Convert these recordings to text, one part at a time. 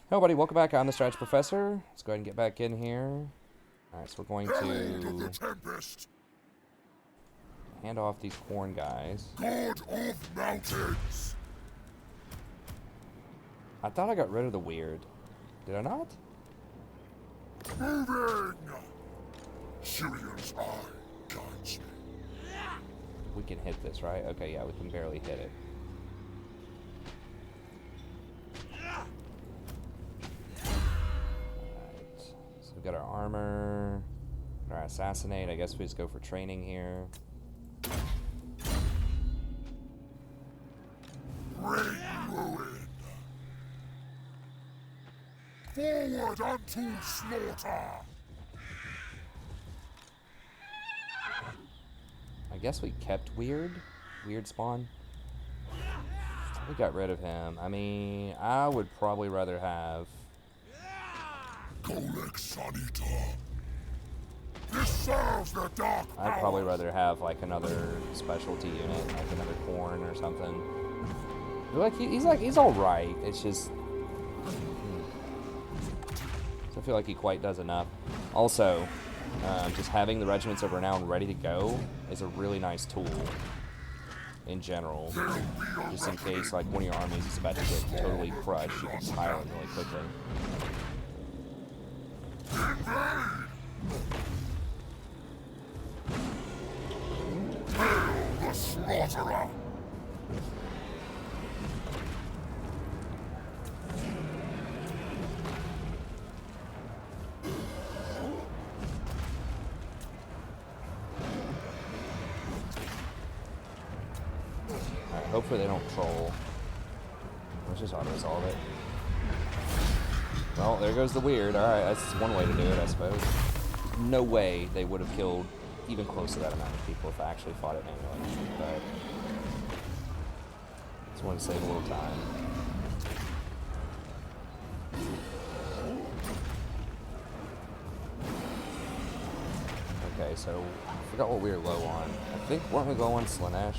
Hello, buddy. Welcome back. I'm the Strategy Professor. Let's go ahead and get back in here. Alright, so we're going to hand off these corn guys. God of mountains! I thought I got rid of the weird. Did I not? Moving! Sirian's eye guides me. We can hit this, right? Okay, yeah, we can barely hit it. Alright, so we've got our armor, our assassinate. I guess we just go for training here. Great ruin! Forward unto slaughter! I guess we kept weird spawn. We got rid of him. I mean, I would probably rather have... Colex Sanita! This serves the dark I'd powers. probably rather have like another specialty unit, like another corn or something. He's all right. It's just I feel like he quite does enough. Also, just having the regiments of renown ready to go is a really nice tool in general. Just in case like one of your armies is about to get totally crushed, you can pile it really quickly. The slaughterer! Alright, hopefully they don't troll. Let's just auto-resolve it. Well, there goes the weird. Alright, that's one way to do it, I suppose. No way they would have killed even close to that amount of people if I actually fought it manually. But just wanted to save a little time. Okay, so I forgot what we were low on. I think, weren't we low on Slanesh?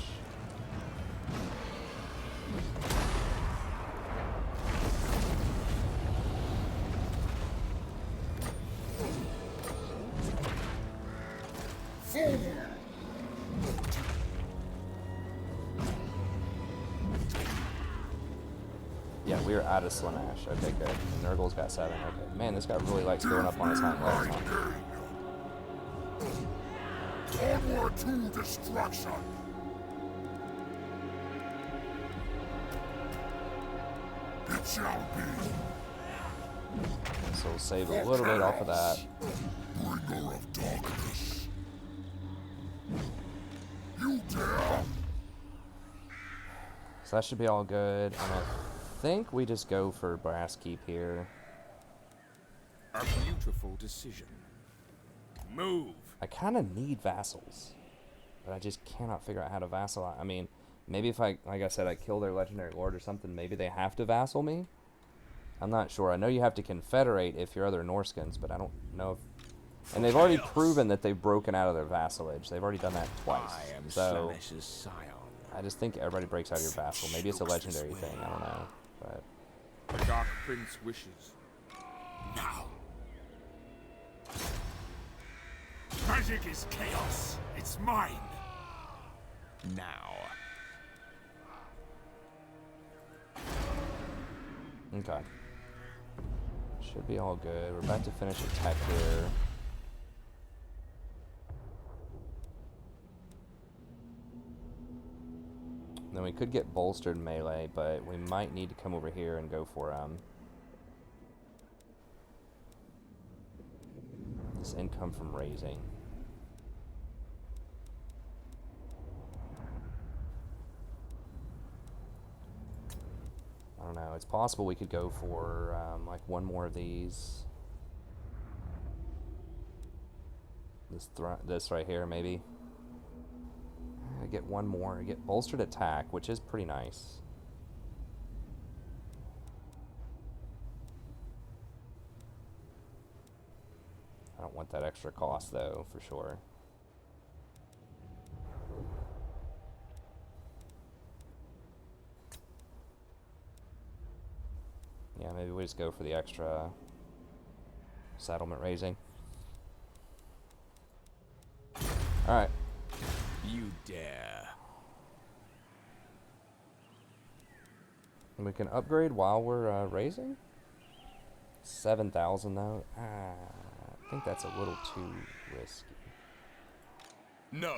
Yeah, we were out of Slanesh. Okay, good. And Nurgle's got 7. Okay. Man, this guy really likes going up on his hind legs, huh? Onward to destruction! It shall be. So we'll save a little bit off of that. Bringer of darkness. You dare! So that should be all good. And I think we just go for Brass Keep here. A beautiful decision. Move! I kind of need vassals, but I just cannot figure out how to vassal. I mean, maybe if I, like I said, I kill their legendary lord or something, maybe they have to vassal me. I'm not sure. I know you have to confederate if you're other Norskins, but I don't know if... And they've already proven that they've broken out of their vassalage. They've already done that twice. I am So Slanesh's scion. I just think everybody breaks out of your vassal. Maybe it's a legendary thing. I don't know. But The Dark Prince wishes. Now. Magic is chaos. It's mine. Now. okay. Should be all good. We're about to finish a tech here. Then we could get bolstered melee, but we might need to come over here and go for this income from raising. I don't know. It's possible we could go for like one more of these. This right here, maybe. I get one more. I get bolstered attack, which is pretty nice. I don't want that extra cost though, for sure. Yeah, maybe we just go for the extra settlement raising. Alright. You dare. We can upgrade while we're raising? 7,000 though? I think that's a little too risky. No.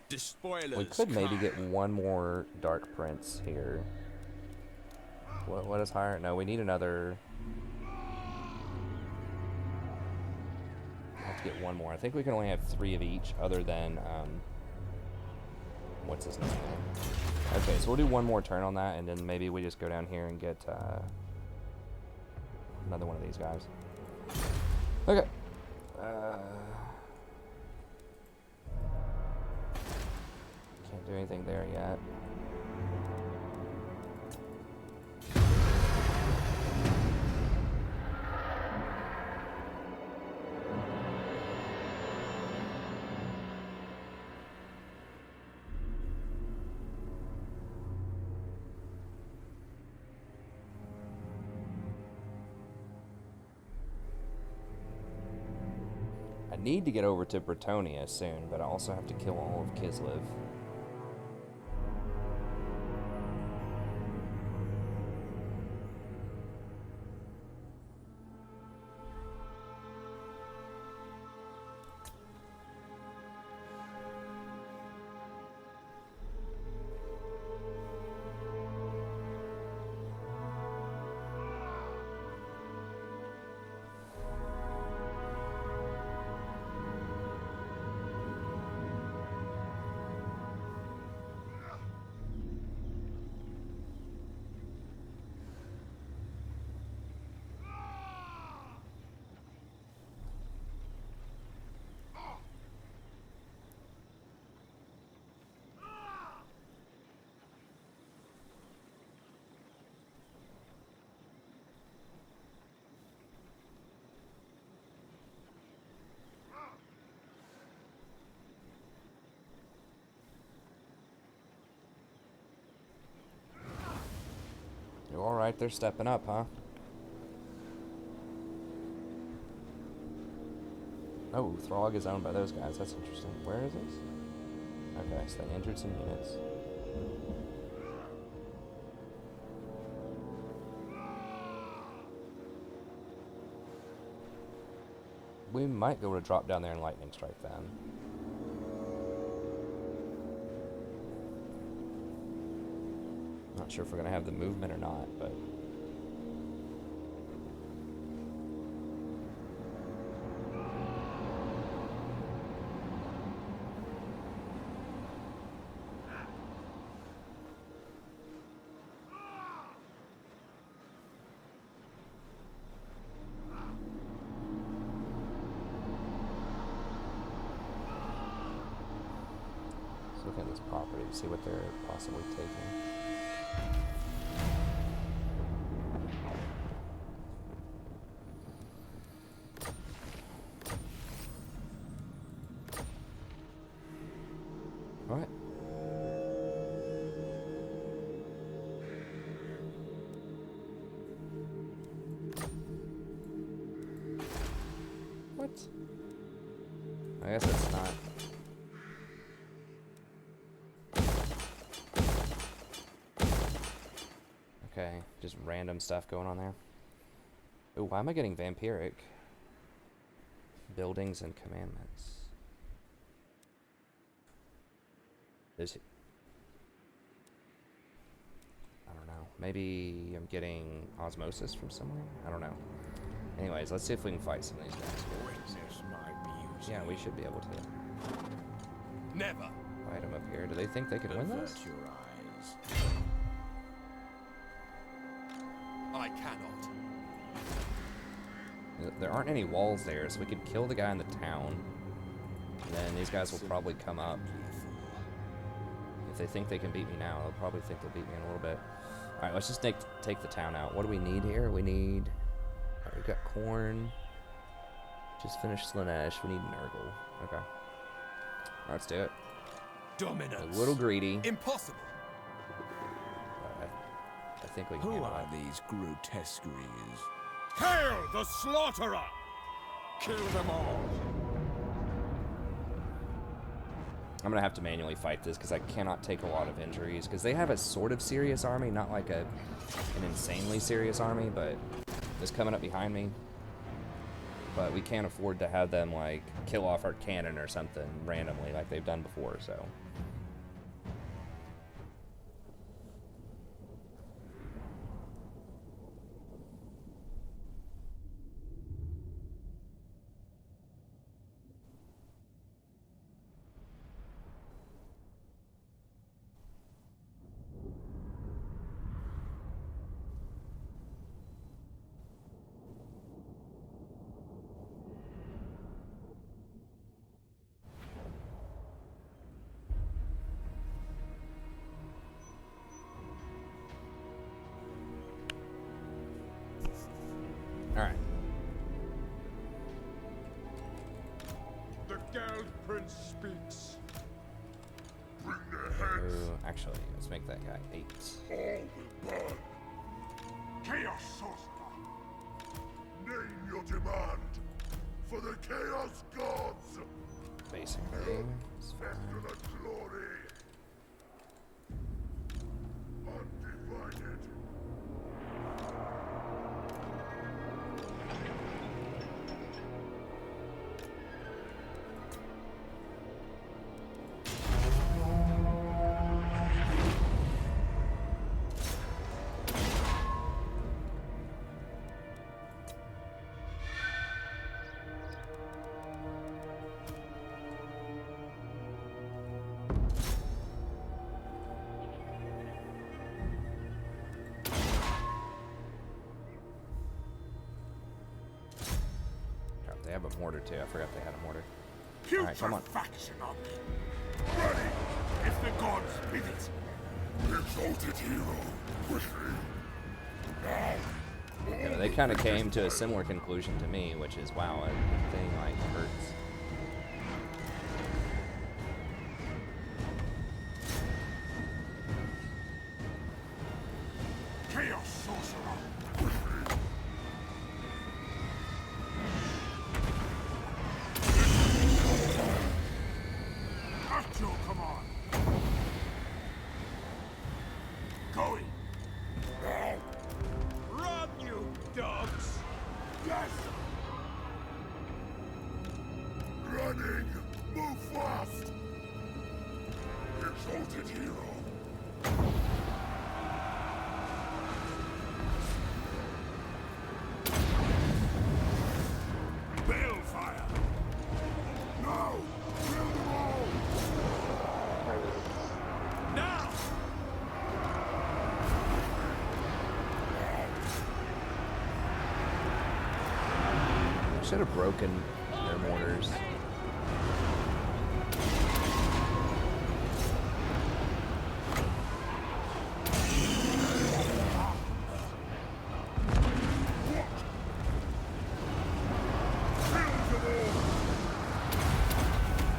Despoilers. We could maybe come. get one more Dark Prince here. What is higher? No, we need another. I have to get one more. I think we can only have 3 of each, other than what's his name? Okay, so we'll do one more turn on that, and then maybe we just go down here and get another one of these guys. Okay. Can't do anything there yet. I need to get over to Bretonia soon, but I also have to kill all of Kislev. You're alright, they're stepping up, huh? Oh, Throg is owned by those guys. That's interesting. Where is this? Okay, so they entered some units. We might be able to drop down there and lightning strike them. Not sure if we're gonna have the movement or not, but let's look at this property to see what they're possibly taking. What? What? I guess it's not. Okay, just random stuff going on there. Ooh, why am I getting vampiric? Buildings and commandments. Is it? I don't know. Maybe I'm getting osmosis from somewhere? I don't know. Anyways, let's see if we can fight some of these guys. Witness my beauty. Yeah, we should be able to Never. fight them up here. Do they think they could win this? Avert your eyes. I cannot. There aren't any walls there, so we could kill the guy in the town. And then these guys will probably come up. If they think they can beat me now, they'll probably think they'll beat me in a little bit. Alright, let's just take the town out. What do we need here? We need... Alright, we've got corn. Just finished Slanesh. We need Nurgle. Okay. Alright, let's do it. Dominance. A little greedy. Impossible. I think we can Who handle are it. these grotesqueries? Hail the slaughterer! Kill them all! I'm gonna have to manually fight this because I cannot take a lot of injuries because they have a sort of serious army, not like an insanely serious army, but it's coming up behind me. But we can't afford to have them like kill off our cannon or something randomly like they've done before, so. Alright. The Geld Prince speaks. Bring their heads. Actually, let's make that guy 8. All will burn. Chaos Sorcerer. Name your demand for the Chaos Gods. Basically. After the glory. Undivided. They have a mortar too. I forgot they had a mortar. Alright, come on. Putrefaction of me. Ready, if the gods bid it. Exalted hero, with me. Now. Yeah, they kind of came to a similar conclusion to me, which is, wow, that thing like hurts. Chaos Sorcerer, with me. At your command. Going. Now. Run, you dogs! Yes! Running! Move fast! Exalted hero! Balefire! Now! Kill them all! Now! Should have broken their mortars.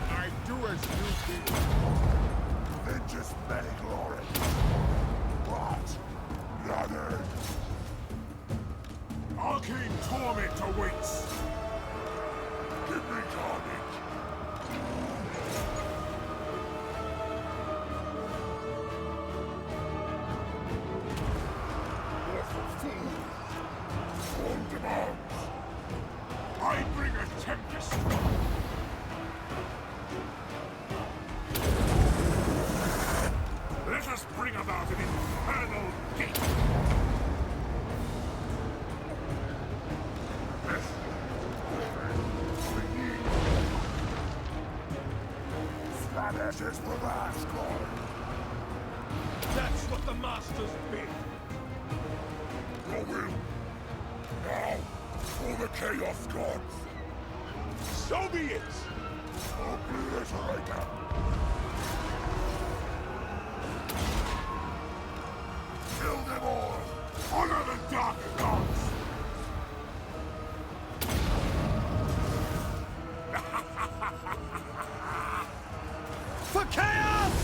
I do as you do. Vengeance many glory. But nothing. Arcane torment awaits. Give me carnage. Awful fool. On demand. I bring a tempest. Let us bring about an infernal gate. Spanish for Asgard. That's what the masters bid. Your will. Now, for the Chaos Gods. So be it. Obliterator. Kill them all! Honor the Dark Gods! For chaos!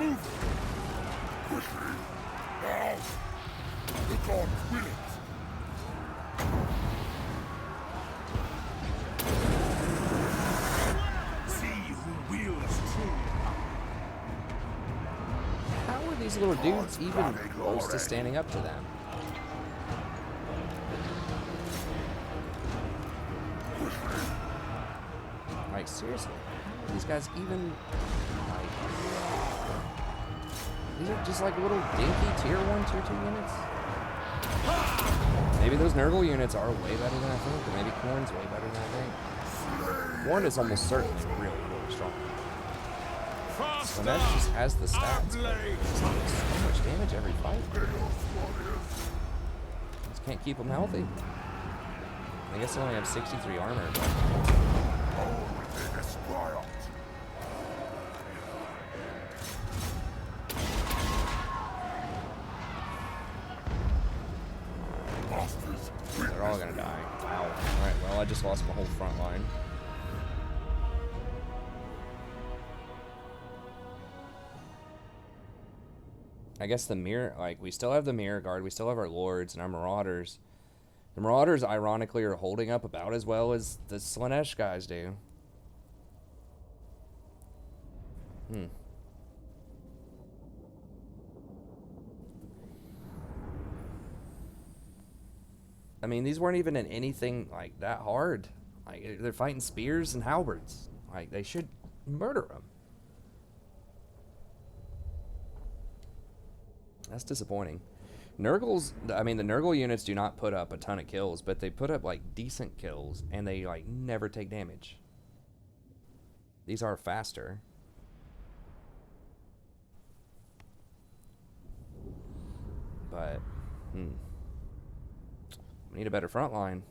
Move! Quickly! Now! The gods will it! See who wields true. How are these little dudes even close to standing up to them? Like, seriously, how are these guys even, like, these are just like little dinky tier 1, tier 2 units? Maybe those Nurgle units are way better than I think, or maybe Khorne's way better than I think. Khorne is almost certainly really, really strong. Slanesh just has the stats, but it's so much damage every fight. Just can't keep them healthy. I guess they only have 63 armor, but... They're all gonna die. Wow. Alright, well, I just lost my whole front line. I guess the mirror, like, we still have the mirror guard, we still have our lords and our marauders. The marauders, ironically, are holding up about as well as the Slanesh guys do. I mean, these weren't even in anything, like, that hard. Like, they're fighting spears and halberds. Like, they should murder them. That's disappointing. Nurgles, I mean, the Nurgle units do not put up a ton of kills, but they put up, like, decent kills, and they, like, never take damage. These are faster. But, we need a better front line.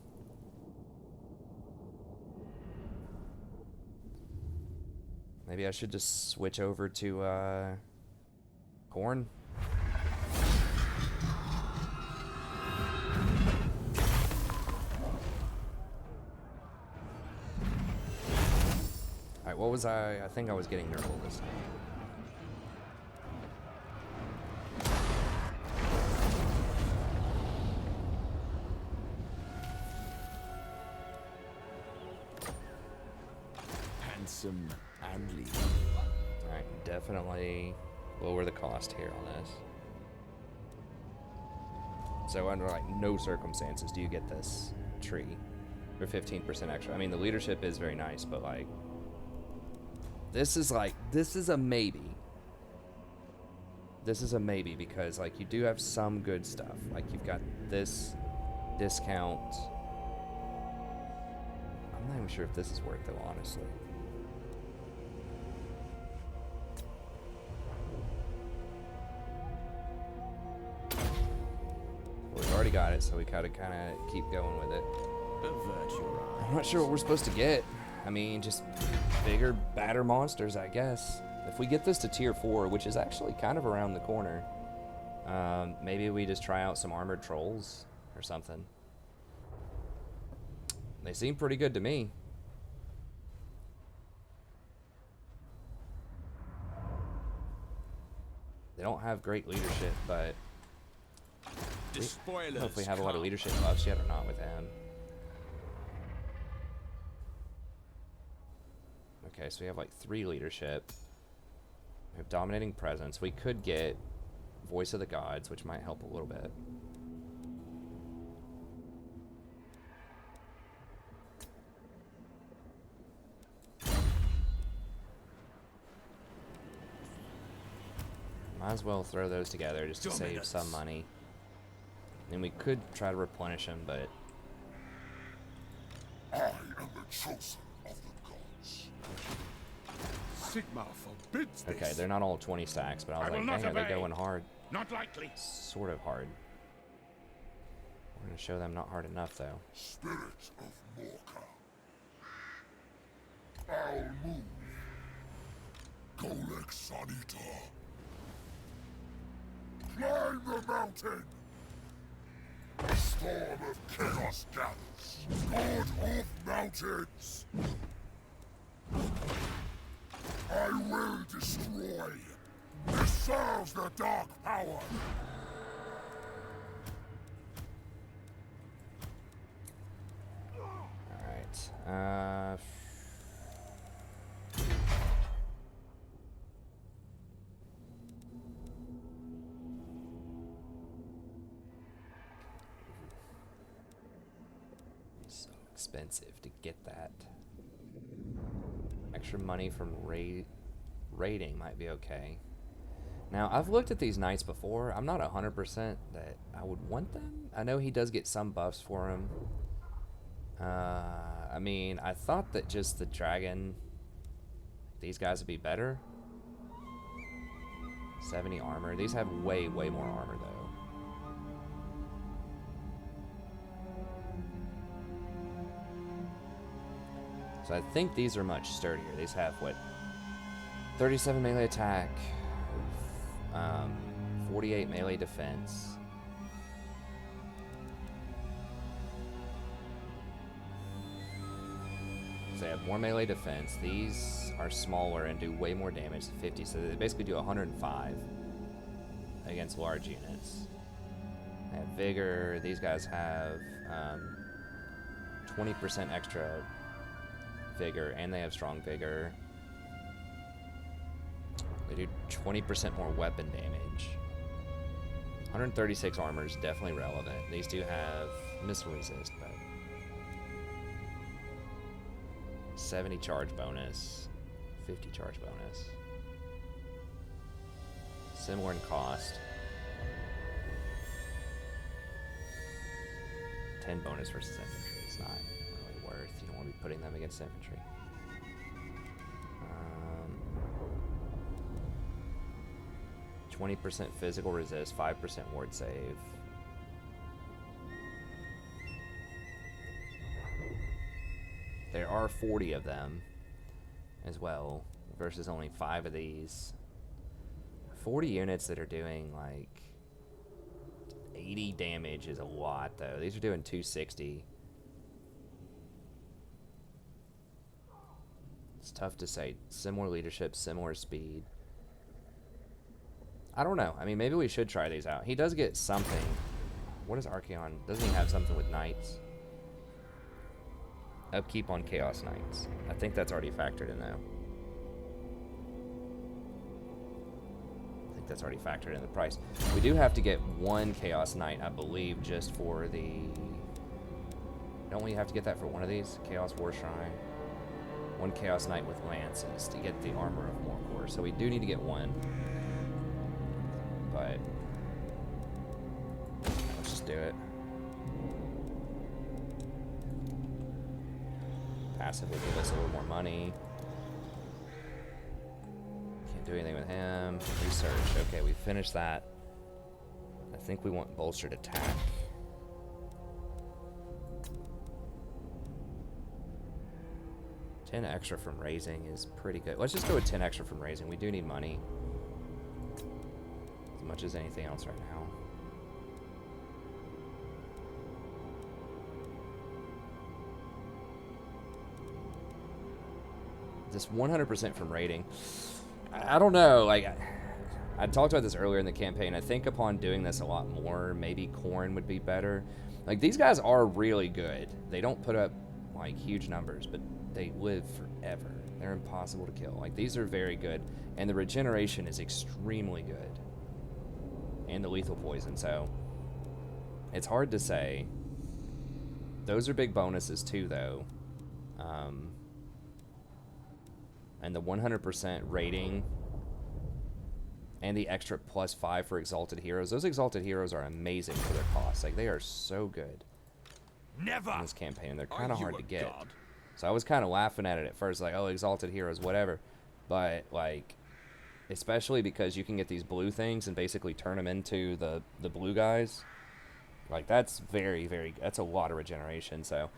Maybe I should just switch over to, Khorne. Alright, what was I think I was getting Nurgle this time. Handsome and legal. Alright, definitely lower the cost here on this. So under like no circumstances do you get this tree for 15% extra. I mean, the leadership is very nice, but like this is a maybe. This is a maybe because like you do have some good stuff. Like you've got this discount. I'm not even sure if this is worth it, honestly. We've already got it, so we gotta kind of keep going with it. Avert your eyes. I'm not sure what we're supposed to get. I mean, just bigger, badder monsters, I guess. If we get this to tier 4, which is actually kind of around the corner, maybe we just try out some armored trolls or something. They seem pretty good to me. They don't have great leadership, but I don't know if we have a lot of leadership buffs yet or not with them. Okay, so we have like 3 leadership. We have dominating presence. We could get voice of the gods, which might help a little bit. Might as well throw those together just to save some money. And we could try to replenish them, but I am the chosen of the gods. Sigmar forbids this. okay, they're not all 20 stacks, but I was I will like, not dang, are they obey. going hard? Not likely. Sort of hard. We're gonna show them not hard enough, though. Spirit of Morka. Foul move. Golek Sanita. Climb the mountain. A storm of chaos gathers. Lord of mountains. I will destroy this Arouse the dark power! Alright. So expensive to get that. Extra money from raiding might be okay. Now, I've looked at these knights before. I'm not 100% that I would want them. I know he does get some buffs for him. I mean, I thought that just the dragon, these guys would be better. 70 armor. These have way, way more armor, though. So I think these are much sturdier. These have, what, 37 melee attack, 48 melee defense. So they have more melee defense. These are smaller and do way more damage, 50. So they basically do 105 against large units. They have vigor. These guys have 20% extra vigor, and they have strong vigor. They do 20% more weapon damage. 136 armor is definitely relevant. These do have missile resist, but 70 charge bonus, 50 charge bonus. Similar in cost. 10 bonus versus infantry is not really worth. You don't want to be putting them against infantry. 20% physical resist, 5% ward save. There are 40 of them as well, versus only 5 of these. 40 units that are doing like 80 damage is a lot, though. These are doing 260. It's tough to say. Similar leadership, similar speed. I don't know. I mean, maybe we should try these out. He does get something. What is Archaon? Doesn't he have something with knights? Upkeep on Chaos Knights. I think that's already factored in, though. I think that's already factored in the price. We do have to get one Chaos Knight, I believe, just for the... Don't we have to get that for one of these? Chaos War Shrine. One Chaos Knight with lances to get the armor of Morkor. So we do need to get one. But let's just do it. Passively give us a little more money. Can't do anything with him. Research. Okay, we finished that. I think we want bolstered attack. $10 extra from raising is pretty good. Let's just go with 10 extra from raising. We do need money. As much as anything else right now. Just 100% from raiding. I don't know. Like, I talked about this earlier in the campaign. I think upon doing this a lot more, maybe Khorne would be better. Like, these guys are really good. They don't put up, like, huge numbers, but they live forever. They're impossible to kill. Like, these are very good. And the regeneration is extremely good. And the lethal poison, so it's hard to say. Those are big bonuses too, though. And the 100% rating and the extra +5 for Exalted Heroes. Those Exalted Heroes are amazing for their cost. Like, they are so good Never in this campaign. They're kind of hard to get. God? So I was kind of laughing at it at first, like, oh, Exalted Heroes, whatever. But, like, especially because you can get these blue things and basically turn them into the blue guys. Like, that's very, very... That's a lot of regeneration. So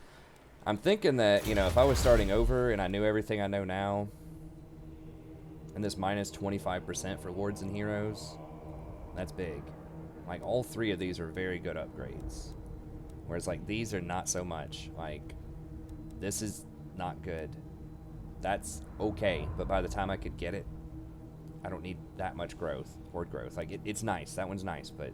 I'm thinking that, you know, if I was starting over and I knew everything I know now, and this minus 25% for Lords and Heroes, that's big. Like, all 3 of these are very good upgrades. Whereas, like, these are not so much. Like, this is not good. That's okay. But by the time I could get it, I don't need that much growth, horde growth. Like, it's nice. That one's nice, but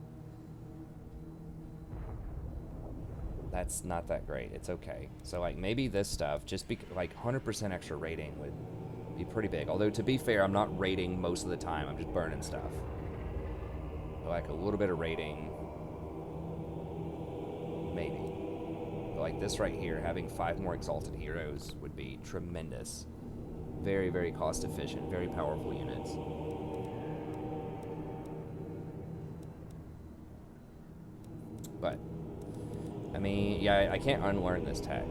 that's not that great. It's okay. So, like, maybe this stuff, just like 100% extra rating would be pretty big. Although, to be fair, I'm not rating most of the time. I'm just burning stuff. But, like, a little bit of rating, maybe. But, like, this right here, having 5 more Exalted Heroes would be tremendous. Very, very cost efficient, very powerful units. But, I mean, yeah, I can't unlearn this tech.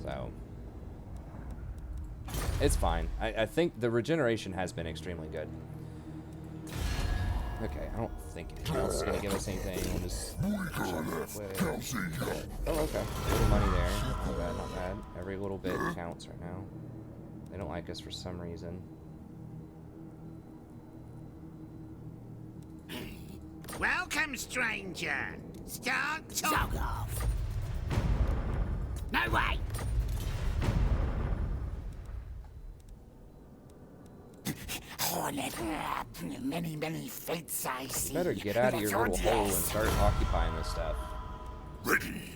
So, it's fine. I think the regeneration has been extremely good. Okay, I don't think anything else is going to give us anything. We'll just oh, okay. A little money there. Not bad, not bad. Every little bit counts right now. They don't like us for some reason. Welcome, stranger. Start talk off. No way. Many, many fates I see. You better get out of your little hole and start occupying this stuff. Ready.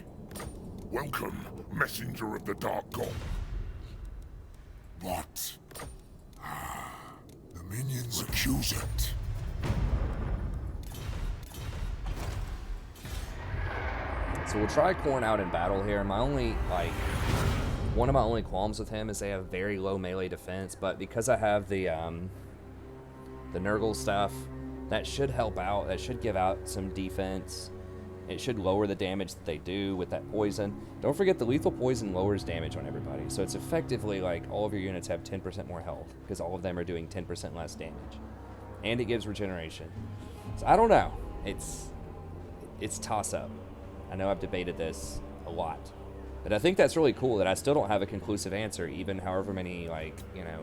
Welcome, messenger of the Dark God. What? The minions accuse it. So we'll try Khorne out in battle here. My only, like, one of my only qualms with him is they have very low melee defense, but because I have the Nurgle stuff, that should help out. That should give out some defense. It should lower the damage that they do with that poison. Don't forget the lethal poison lowers damage on everybody, so it's effectively like all of your units have 10% more health because all of them are doing 10% less damage. And it gives regeneration. So I don't know. It's toss-up. I know I've debated this a lot. But I think that's really cool that I still don't have a conclusive answer, even however many, like, you know,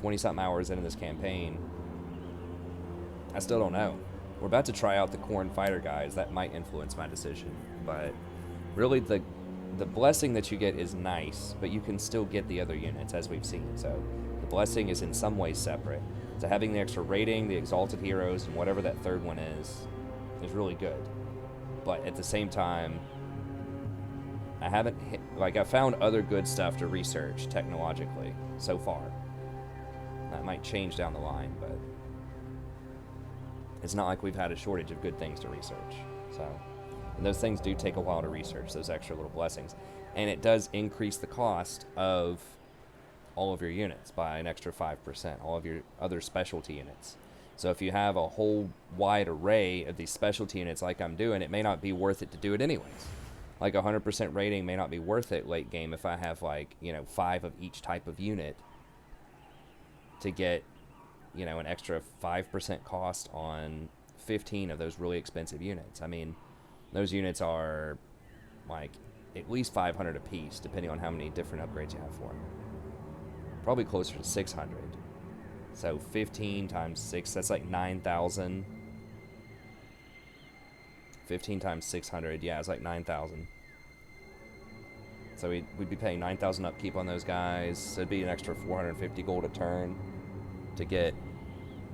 20-something hours into this campaign. I still don't know. We're about to try out the Khorne fighter guys. That might influence my decision. But really, the blessing that you get is nice, but you can still get the other units, as we've seen. So the blessing is in some ways separate. So having the extra rating, the Exalted Heroes, and whatever that third one is really good. But at the same time, I haven't hit, like, I found other good stuff to research technologically so far. That might change down the line, but it's not like we've had a shortage of good things to research. So, and those things do take a while to research, those extra little blessings. And it does increase the cost of all of your units by an extra 5%, all of your other specialty units. So if you have a whole wide array of these specialty units like I'm doing, it may not be worth it to do it anyways. Like 100% rating may not be worth it late game if I have, like, you know, 5 of each type of unit to get, you know, an extra 5% cost on 15 of those really expensive units. I mean, those units are like at least 500 a piece, depending on how many different upgrades you have for them. Probably closer to 600. So 15 times 6, that's like 9,000. 15 times 600, yeah, it's like 9,000. So we'd be paying 9,000 upkeep on those guys. So it'd be an extra 450 gold a turn to get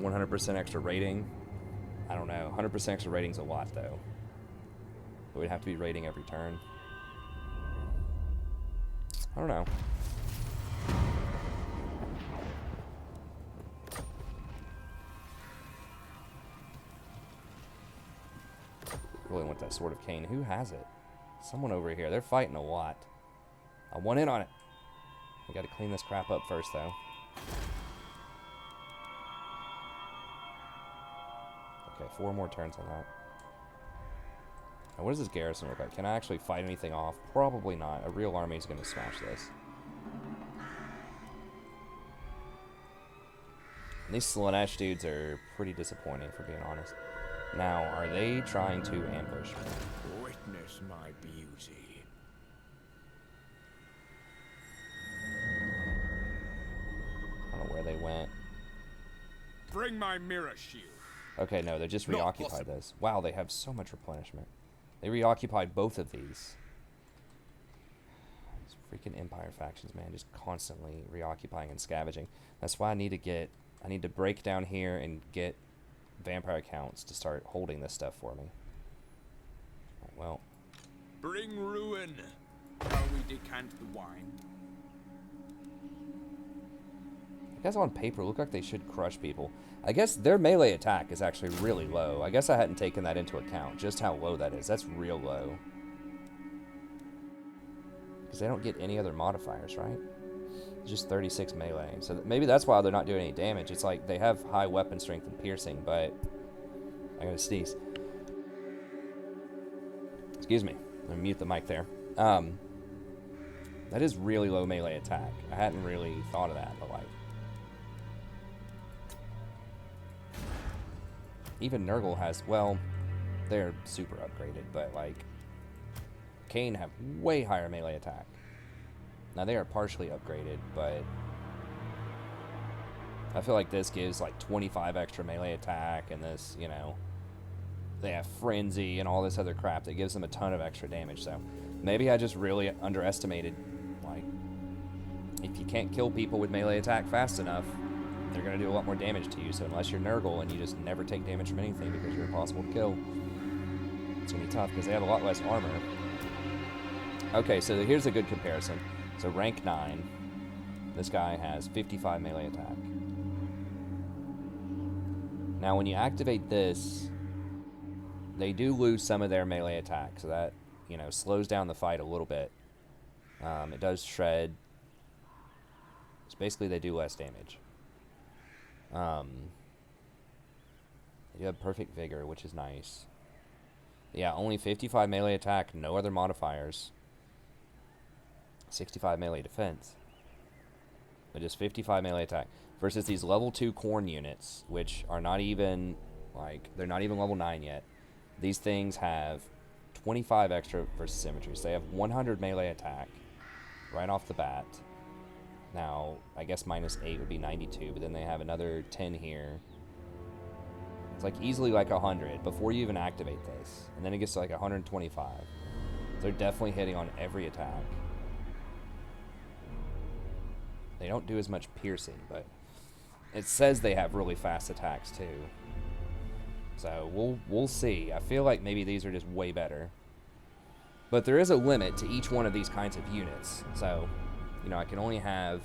100% extra rating. I don't know, 100% extra rating's a lot though. But we'd have to be rating every turn. I don't know. Really want that Sword of Cain. Who has it? Someone over here. They're fighting a lot. I want in on it. I gotta clean this crap up first, though. Okay, 4 more turns on that. Now, what does this garrison look like? Can I actually fight anything off? Probably not. A real army is gonna smash this. And these Slanesh dudes are pretty disappointing, if we're being honest. Now, are they trying to ambush me? Witness my beauty. I don't know where they went. Bring my mirror shield. Okay, no, they just Not reoccupied possible. those. Wow, they have so much replenishment. They reoccupied both of these. It's Freaking Empire factions, man, just constantly reoccupying and scavenging. That's why I need to break down here and get vampire accounts to start holding this stuff for me. Right, well, Bring ruin. While we decant the wine. I guess on paper look like they should crush people. I guess their melee attack is actually really low. I guess I hadn't taken that into account, just how low that is. That's real low. Because they don't get any other modifiers, right? It's just 36 melee. So maybe that's why they're not doing any damage. It's like they have high weapon strength and piercing, but... I gotta sneeze. Excuse me. Let me mute the mic there. That is really low melee attack. I hadn't really thought of that, but like... Even Nurgle has, well, they're super upgraded, but like... Kane have way higher melee attack. Now they are partially upgraded, but... I feel like this gives like 25 extra melee attack, and this, you know... They have Frenzy and all this other crap that gives them a ton of extra damage, so... Maybe I just really underestimated, like... If you can't kill people with melee attack fast enough, they're going to do a lot more damage to you, so unless you're Nurgle and you just never take damage from anything because you're impossible to kill, it's going to be tough, because they have a lot less armor. Okay, so here's a good comparison. So rank 9, this guy has 55 melee attack. Now when you activate this, they do lose some of their melee attack, so that, you know, slows down the fight a little bit. It does shred. So basically they do less damage. You have perfect vigor, which is nice. Yeah, only 55 melee attack, no other modifiers. 65 melee defense. But just 55 melee attack. Versus these level 2 corn units, which are not even, like, they're not even level 9 yet. These things have 25 extra versus symmetry. So they have 100 melee attack right off the bat. Now, I guess minus 8 would be 92, but then they have another 10 here. It's like easily like 100 before you even activate this. And then it gets to like 125. They're definitely hitting on every attack. They don't do as much piercing, but it says they have really fast attacks too. So we'll see. I feel like maybe these are just way better. But there is a limit to each one of these kinds of units. So, you know, I can only have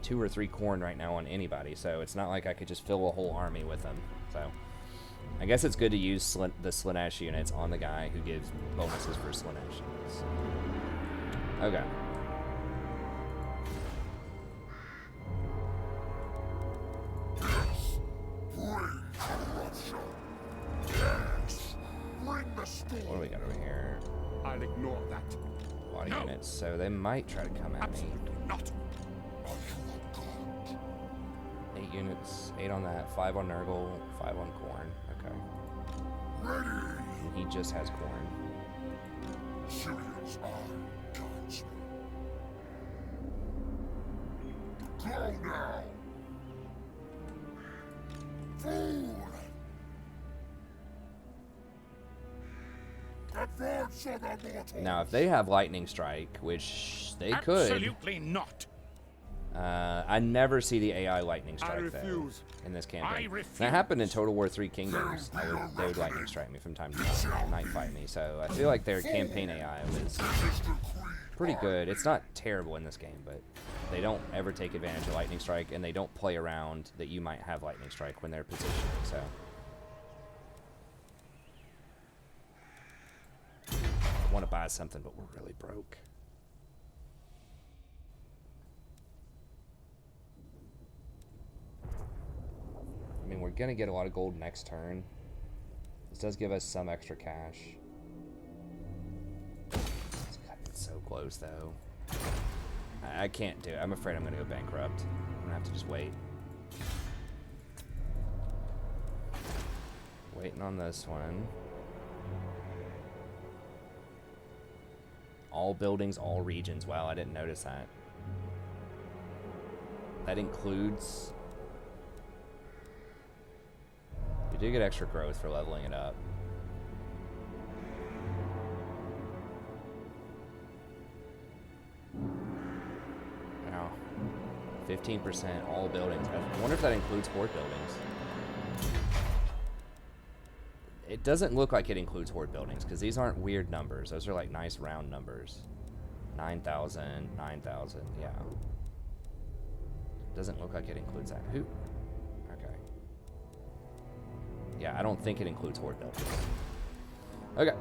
2 or 3 corn right now on anybody, so it's not like I could just fill a whole army with them. So, I guess it's good to use the Slaanesh units on the guy who gives bonuses for Slaanesh units. Okay. What do we got over here? I'll ignore that. A lot of units, so they might try to come at me. Not. 8 units, 8 on that, 5 on Nurgle, 5 on corn. Okay. And he just has corn. Syria's eye guides me. Go now! Fool! Advance on the mortals! Now, if they have lightning strike, which they could, Absolutely not. I never see the AI lightning strike though refuse. in this I campaign. refuse. That happened in Total War 3 Kingdoms. They would lightning strike me from time to time, night fight me. So I feel like their campaign AI was pretty good. It's not terrible in this game, but they don't ever take advantage of lightning strike, and they don't play around that you might have lightning strike when they're positioning. So. I want to buy something, but we're really broke. I mean, we're going to get a lot of gold next turn. This does give us some extra cash. It's so close, though. I can't do it. I'm afraid I'm going to go bankrupt. I'm going to have to just wait. Waiting on this one. All buildings, all regions. Wow, I didn't notice that. That includes... You do get extra growth for leveling it up. 15% all buildings. I wonder if that includes horde buildings. It doesn't look like it includes horde buildings because these aren't weird numbers. Those are like nice round numbers. 9,000, 9,000, yeah. Doesn't look like it includes that. Who? Okay. Yeah, I don't think it includes horde buildings. Okay.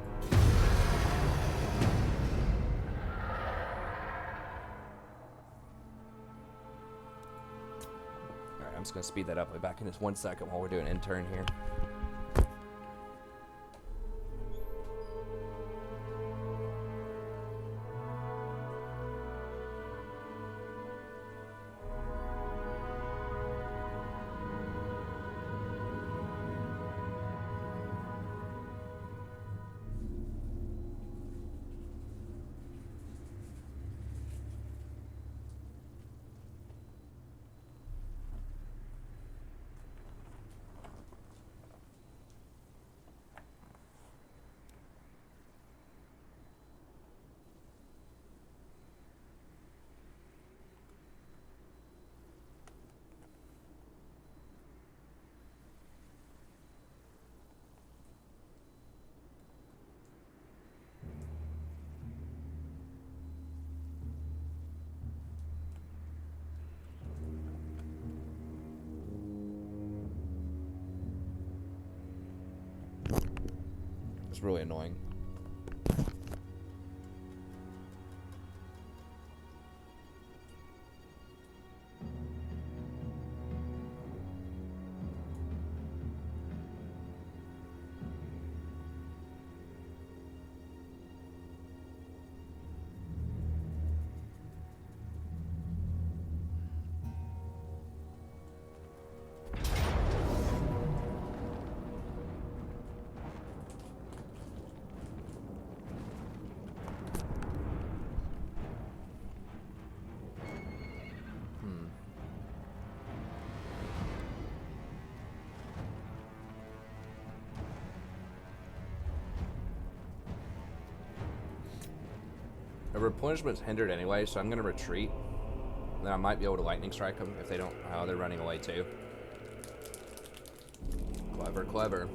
Alright, I'm just going to speed that up. I'll be back in just 1 second while we're doing intern here. It's really annoying. The replenishment's hindered anyway, so I'm going to retreat. Then I might be able to lightning strike them if they don't. Oh, they're running away too. Clever, clever.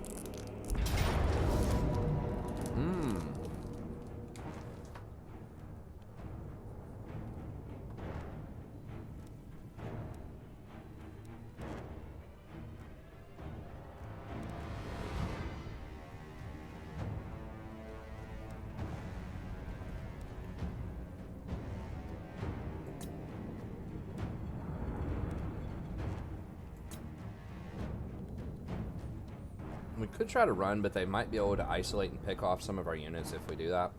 We could try to run, but they might be able to isolate and pick off some of our units if we do that.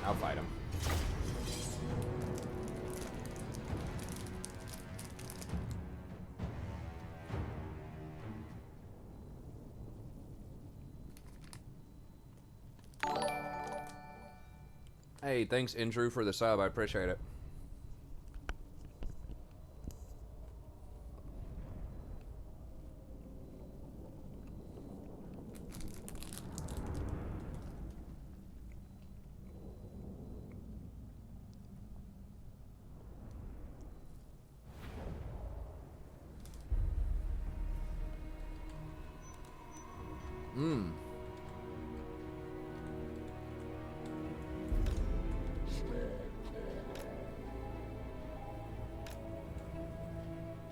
I'll fight them. Hey, thanks, Andrew, for the sub. I appreciate it.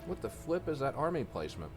What the flip is that army placement?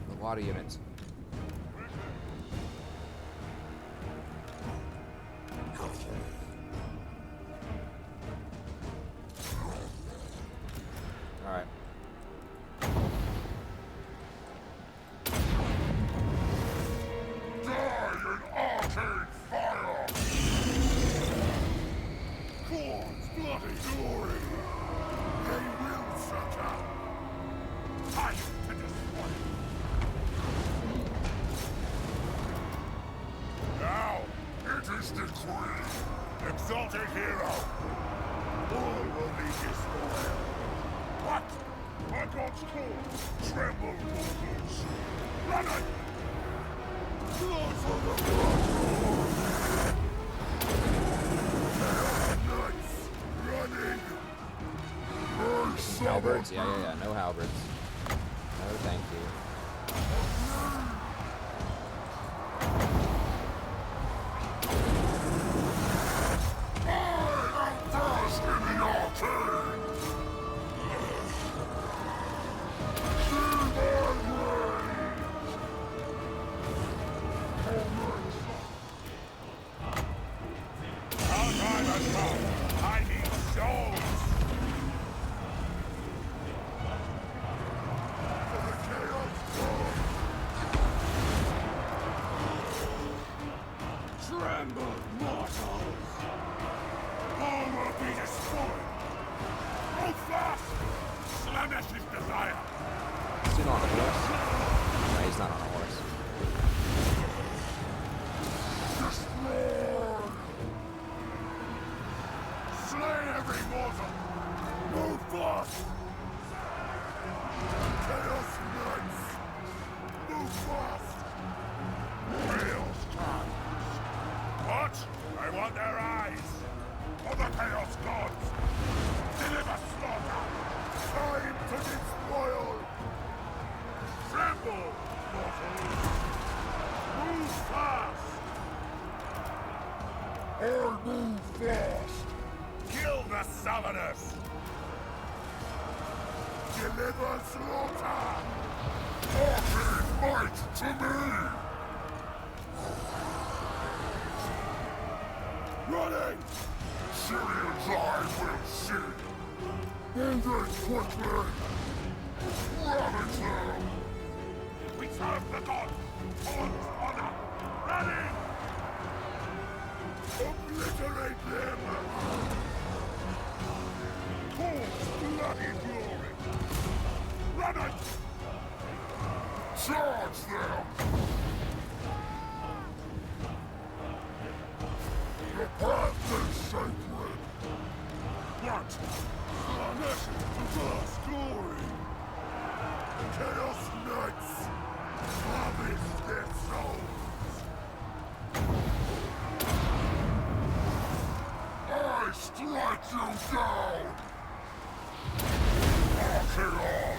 A lot of units. free! Exalted hero! All will be destroyed! What? My god's call! Tremble, mortals! Run it! Blood for the blood! Knights! Running! Halberds? Yeah. No halberds. No, thank you. First in the arcade! Our time has come! I need souls! For the chaos god! Tremble, mortals! All will be destroyed! Move fast! Slanesh's desire! Is he on a horse? No, he's not on a horse. Destroy! Slay every mortal! Move fast! Chaos Knights! Move fast! Chaos comes! What? I want their eyes! For the Chaos Gods! Deliver slaughter! Time to despoil! Tremble, mortals! Move fast! I move fast! Kill the summoners! Deliver slaughter! Archaon might to me! Running! Syrian's eye will see! Moving quickly! Ravage them! We serve the god! On honor! Running! Obliterate them! Cause bloody glory! Run it! Charge them! The path is sacred! What? Slanesh to God's glory! Chaos Knights! Harvest their souls! I strike you down! Archaon!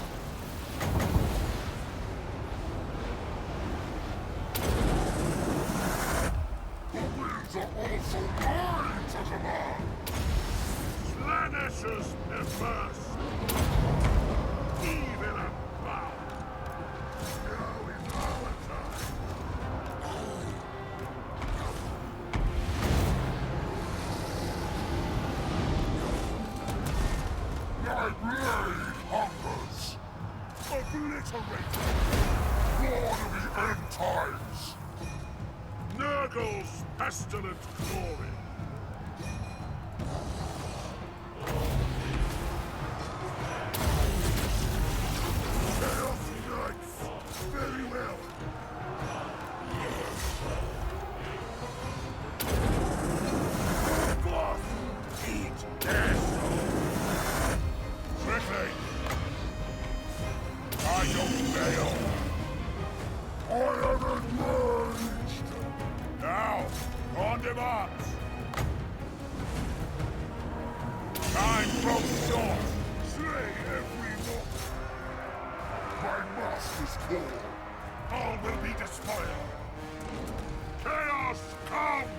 The winds are also mine to command! Slanesh's immersed! Evil and foul! Now is our time! My blade hungers! Obliterated! Lord of the end times! Nurgle's pestilent glory! Chaos Knights! Very well! Boss! Eat their souls! Quickly! I don't fail! I am enraged! Now, on demand! Time grows short! Slay every one! My master's call! All will be despoiled! Chaos, come!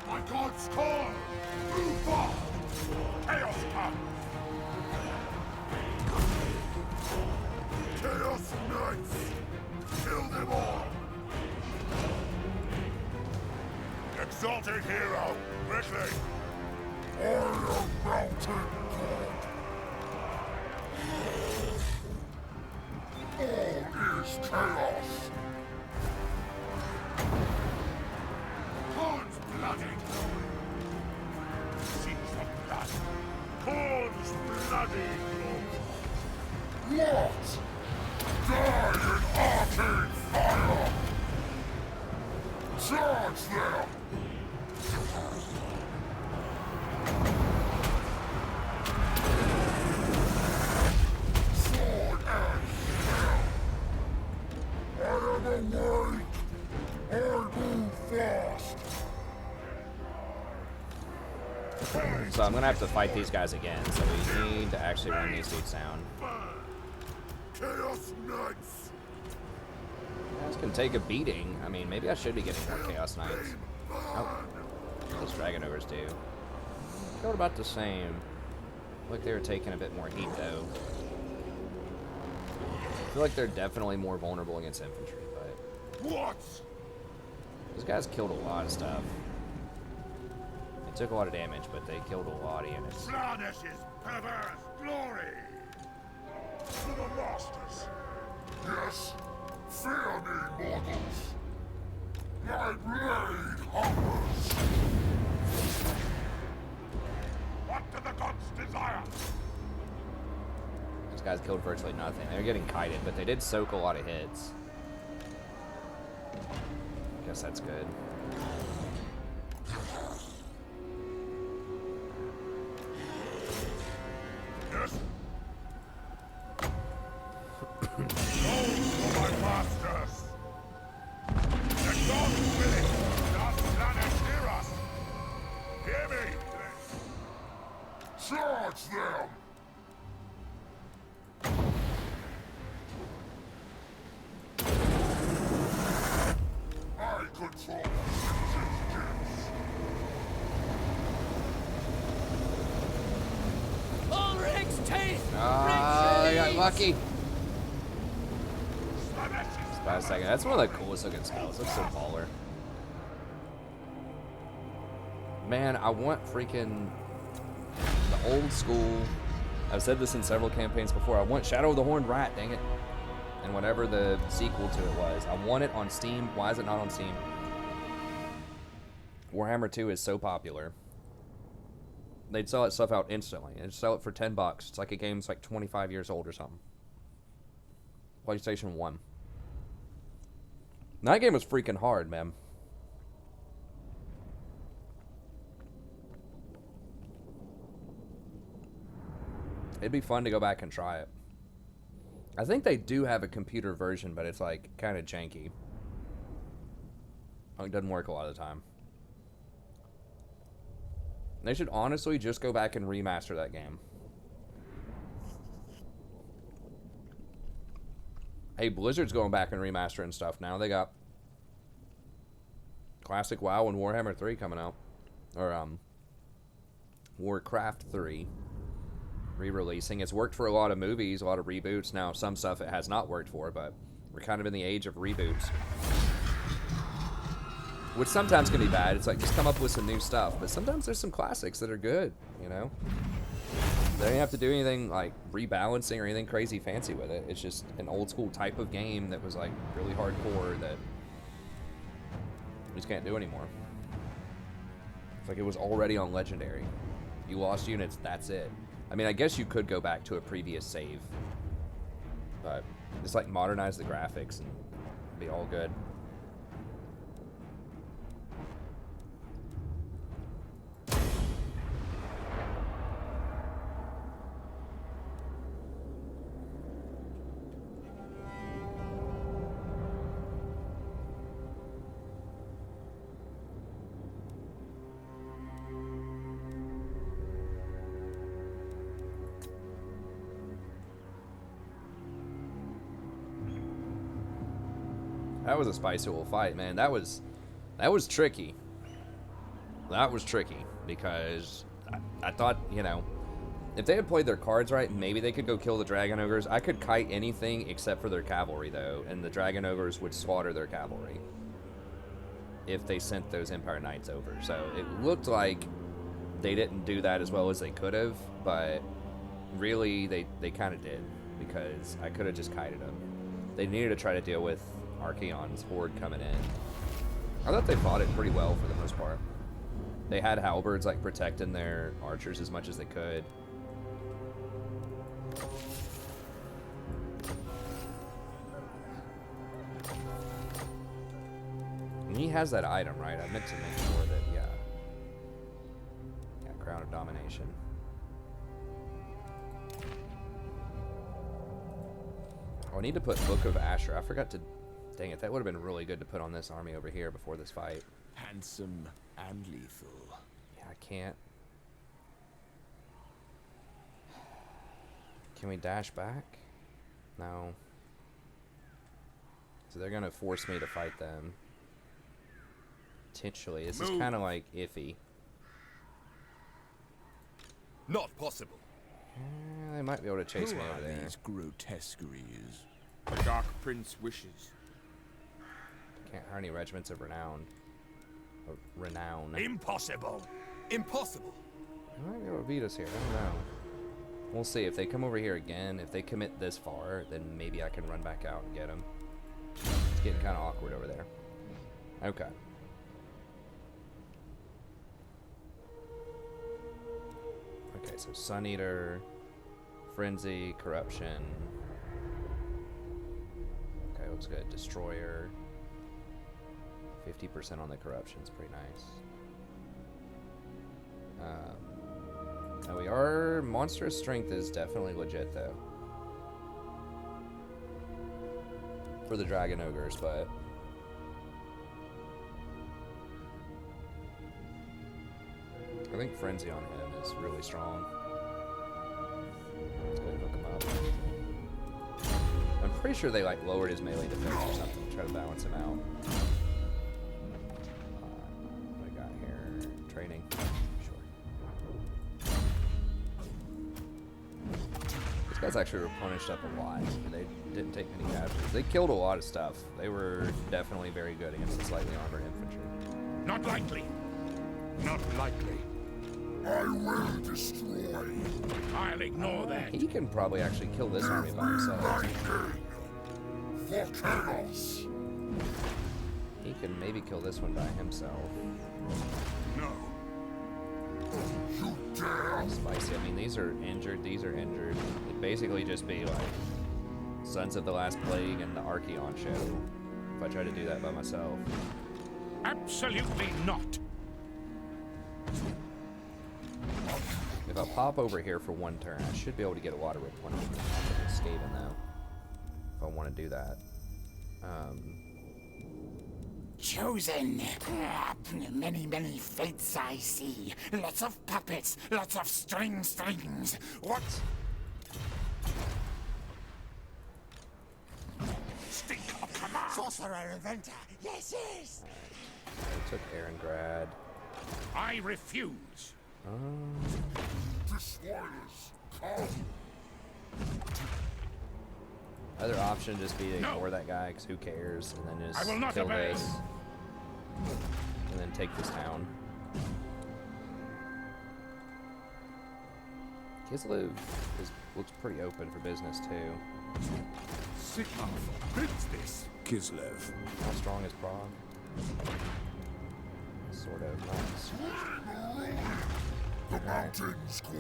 My god's call! Move forth! Chaos, come! Chaos Knights! Kill them all! Exalted hero! Quickly! I am mountain god! All is chaos! Corn's bloody glory! Seas of blood! Corn's bloody glory! What? Die in arcane fire! Charge them! So I'm gonna have to fight these guys again, so we need to actually run these dudes down. Chaos Knights! This can take a beating. I mean, maybe I should be getting more Chaos Knights. Oh, those Dragon Ogres do. Felt about the same. Look, they were taking a bit more heat, though. I feel like they're definitely more vulnerable against infantry, but... What? Those guys killed a lot of stuff. They took a lot of damage, but they killed a lot of units. Blanish's perverse glory! For the masters! Yes, fear me, mortals! My blade hungers! What do the gods desire? Those guys killed virtually nothing. They were getting kited, but they did soak a lot of hits. Guess that's good. Yes. Those are my masters. The gods will it. Does Slanesh hear us? Hear me. Charge them. I control Ulrich's teeth! Ah, I got lucky. Slanesh's Just by a second. That's one of the coolest looking spells. Looks so baller. Man, I want freaking the old school. I've said this in several campaigns before. I want Shadow of the Horned Rat, dang it. And whatever the sequel to it was. I want it on Steam. Why is it not on Steam? Warhammer 2 is so popular. They'd sell that stuff out instantly. They'd sell it for $10. It's like a game's like 25 years old or something. PlayStation 1. That game was freaking hard, man. It'd be fun to go back and try it. I think they do have a computer version, but it's like kind of janky. It doesn't work a lot of the time. They should honestly just go back and remaster that game. Hey, Blizzard's going back and remastering stuff now. They got Classic WoW and Warhammer 3 coming out. Or, Warcraft 3 re-releasing. It's worked for a lot of movies, a lot of reboots. Now, some stuff it has not worked for, but we're kind of in the age of reboots. Which sometimes can be bad. It's like, just come up with some new stuff. But sometimes there's some classics that are good, you know? They don't have to do anything like rebalancing or anything crazy fancy with it. It's just an old school type of game that was like really hardcore that we just can't do anymore. It's like it was already on Legendary. You lost units, that's it. I mean, I guess you could go back to a previous save. But just like modernize the graphics and be all good. That was a spicy little fight, man. That was tricky. That was tricky because I thought, you know, if they had played their cards right, maybe they could go kill the Dragon Ogres. I could kite anything except for their cavalry, though, and the Dragon Ogres would slaughter their cavalry if they sent those Empire Knights over. So it looked like they didn't do that as well as they could have, but really they kind of did because I could have just kited them. They needed to try to deal with Archaon's horde coming in. I thought they fought it pretty well for the most part. They had halberds like protecting their archers as much as they could. And he has that item, right? I meant to make sure that, yeah. Crown of Domination. Oh, I need to put Book of Asher. I forgot to... Dang it, that would have been really good to put on this army over here before this fight. Handsome and lethal. Yeah, I can't. Can we dash back? No. So they're going to force me to fight them. Potentially. This is kind of like iffy. Not possible. They might be able to chase me over there. These grotesqueries. The Dark Prince wishes. Can't hire any regiments of renown. Or renown. Impossible. Impossible. They might be able to beat us here. I don't know. We'll see. If they come over here again, if they commit this far, then maybe I can run back out and get them. It's getting kind of awkward over there. Okay. Okay, so Sun Eater, Frenzy, Corruption. Okay, looks good. Destroyer. 50% on the Corruption's pretty nice. Now we are... Monstrous Strength is definitely legit, though. For the Dragon Ogres, but... I think Frenzy on him is really strong. Let's go ahead and hook him up. I'm pretty sure they like lowered his melee defense or something to try to balance him out. What do I got here? Training. Sure. These guys actually replenished up a lot. They didn't take many captures. They killed a lot of stuff. They were definitely very good against the slightly armored infantry. Not likely. Not likely. I will destroy. I'll ignore that. He can probably actually kill this army by himself. For chaos. He can maybe kill this one by himself. No. You dare. Spicy. I mean, these are injured. These are injured. It'd basically just be like Sons of the Last Plague and the Archaon show if I try to do that by myself. Absolutely not. If I pop over here for one turn, I should be able to get a lot of replenishment off of Skaven, though. If I want to do that. Chosen. Many, many fates I see. Lots of puppets, lots of strings. What? Stink of command. Sorcerer Inventor. Yes. I took Aarongrad. I refuse. Destroyers, come. Other option just be to ignore that guy, because who cares, and then just I will not kill obey. this. And then take this town. Kislev looks pretty open for business, too. Sigvald forbids this. Kislev. How strong is Prague? Sort of. The mountains call.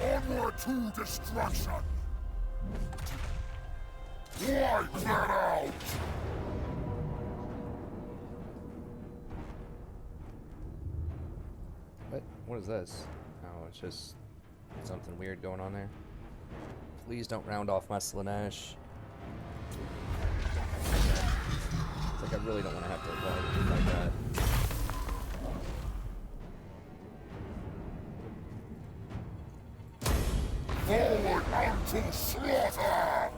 Onward to destruction. Wipe that out. What is this? Oh, it's just something weird going on there. Please don't round off my Slanesh. It's like I really don't want to have to run like that. Forward unto slaughter!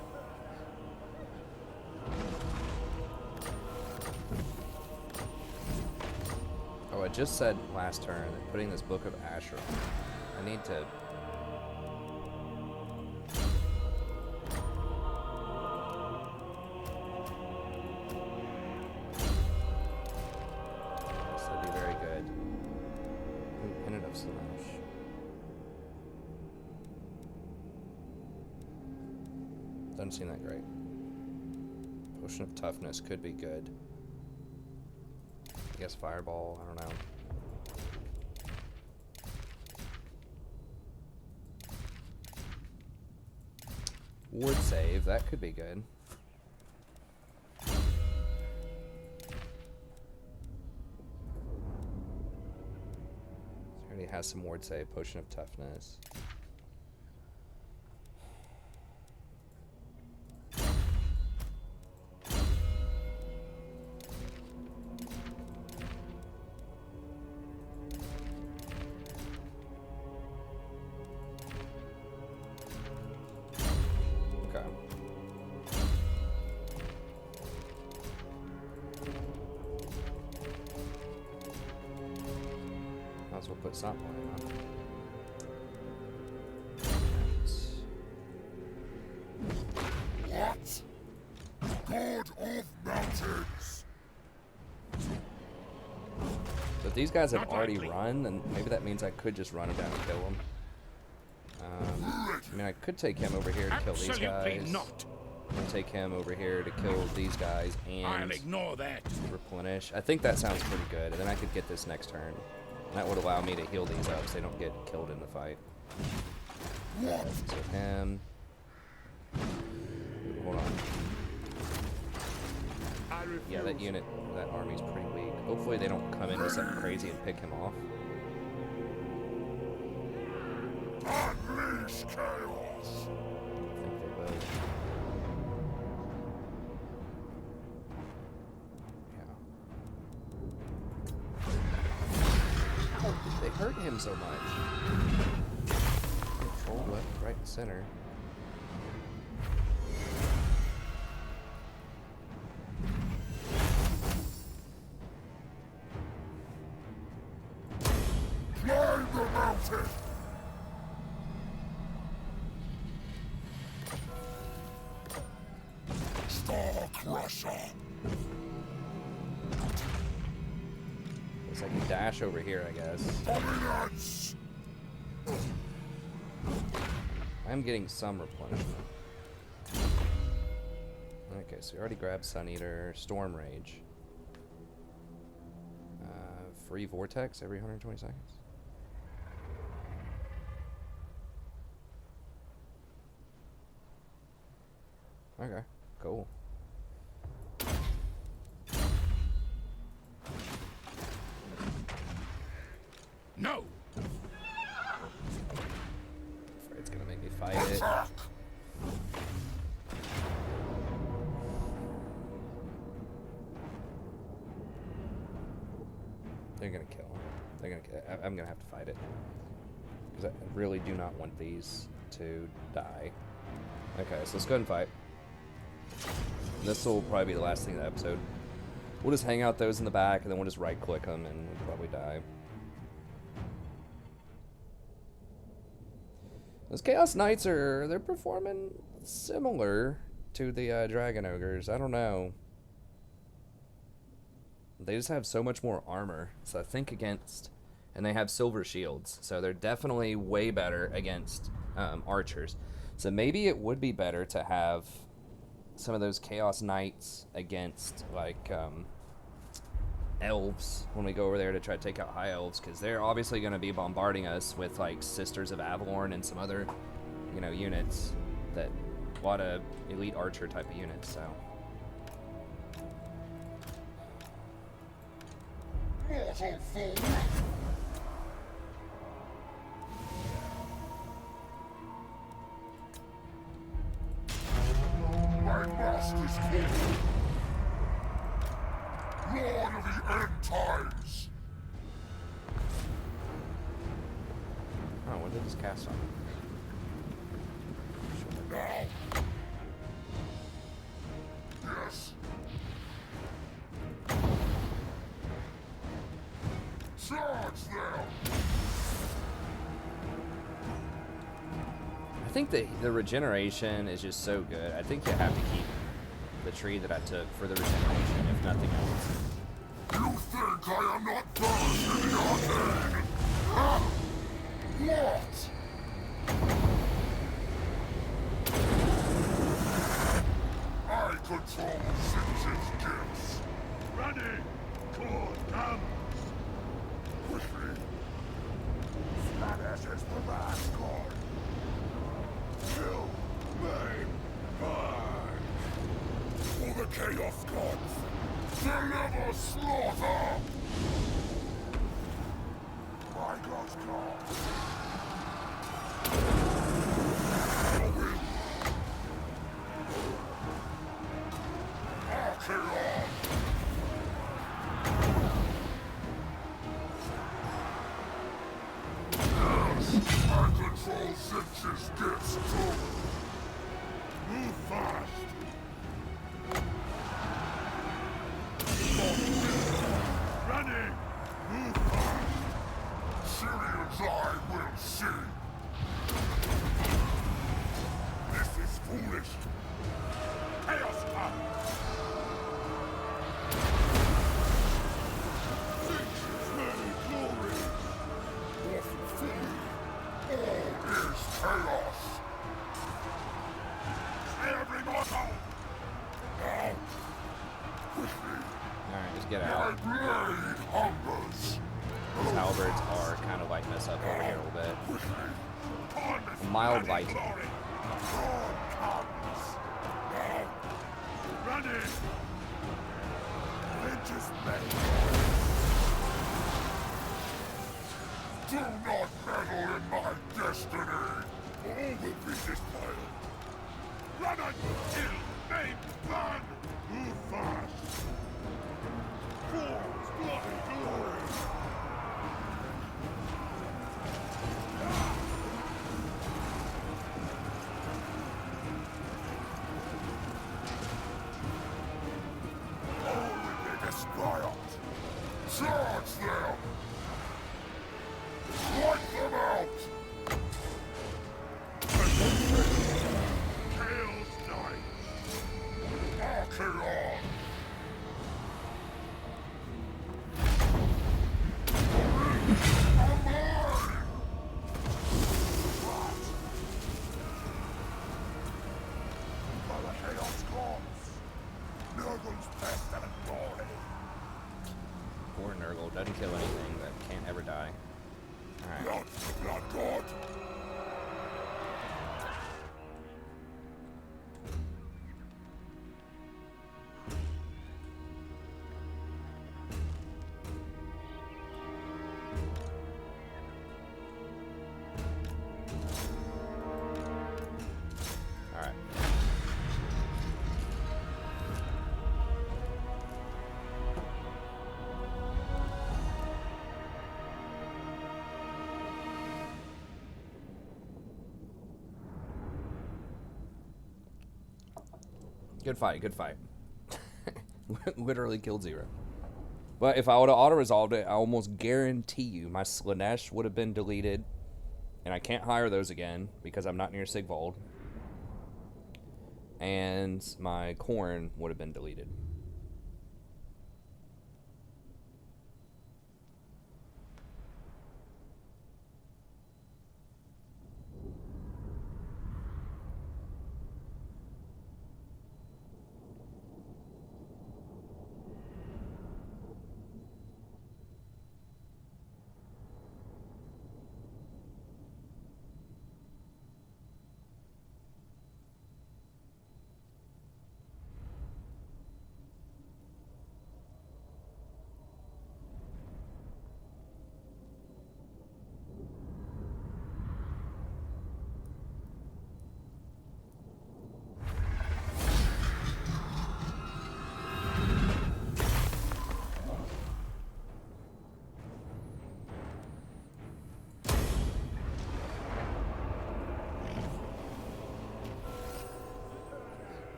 Oh, I just said last turn that putting this Book of Asher on. I need to... This would be very good. Ooh, Pennant of Slanesh. Doesn't seem that great. Potion of Toughness could be good. I guess Fireball, I don't know. Ward save, that could be good. That could be good. Already has some ward save, potion of toughness. We'll put something on it. What? God of mountains! So if these guys have already run, then maybe that means I could just run them down and kill them. I mean, I could take him over here to kill these guys. Not. And take him over here to kill these guys I'll and ignore that. replenish. I think that sounds pretty good, and then I could get this next turn. That would allow me to heal these up so they don't get killed in the fight. So him. Hold on. Yeah, that unit, that army's pretty weak. Hopefully they don't come in with something crazy and pick him off. Unleash chaos. I think they will. They hurt him so much. Control left, right, and center. Climb the mountain. Star Crusher. Guess I can dash over here, I guess. Dominance. I'm getting some replenishment. Okay, so we already grabbed Sun Eater, Storm Rage. Free Vortex every 120 seconds. Okay, cool. No. It's gonna make me fight it. Attack. They're gonna kill him. They're gonna. I'm gonna have to fight it because I really do not want these to die. Okay, so let's go ahead and fight. This will probably be the last thing of the episode. We'll just hang out those in the back, and then we'll just right-click them, and we'll probably die. Those Chaos Knights they're performing similar to the Dragon Ogres. I don't know. They just have so much more armor, so I think against, and they have silver shields, so they're definitely way better against archers. So maybe it would be better to have some of those Chaos Knights against like elves when we go over there to try to take out high elves, because they're obviously going to be bombarding us with like Sisters of Avalorn and some other, you know, units that a lot of elite archer type of units. So. Mortal fool. My master's king. Lord of the end times. Oh, what did this cast on? Now. Yes. Charge them. I think the regeneration is just so good. I think you have to keep the tree that I took for the regeneration, if nothing else. You think I am not burned in the arcane? Huh? What? I control Singe's gifts. Ready, core dams. Quickly. Flat ashes for Asgard. Kill, maim, burn. For the Chaos Gods. Deliver slaughter. My gods Archaon! Yes, I control Zinch's gifts too. Move fast. Running! Move fast! Syrian's eye will see! This is foolish! Chaos comes! Zinch's many glories! Awful fool! All is chaos! Every mortal! Now! Quickly! Alright, just get My out. blade hungers! These halberds are kind of lighting us up over here a little bit. Quickly! A mild light. Glory! Dawn comes! Now! Running! Vengeance may! Do not meddle in my destiny! All will be despoiled! Run and kill! Maim! Burn! Move fast! Fall's bloody glory! All will be despoiled! Charge them! Wipe them out! Chaos Knight! Archaon! Poor Nurgle. Doesn't kill anything, but can't ever die. Alright. Blood God! Alright. Good fight, good fight. Literally killed 0. But if I would have auto-resolved it, I almost guarantee you my Slanesh would have been deleted. And I can't hire those again because I'm not near Sigvald. And my corn would have been deleted.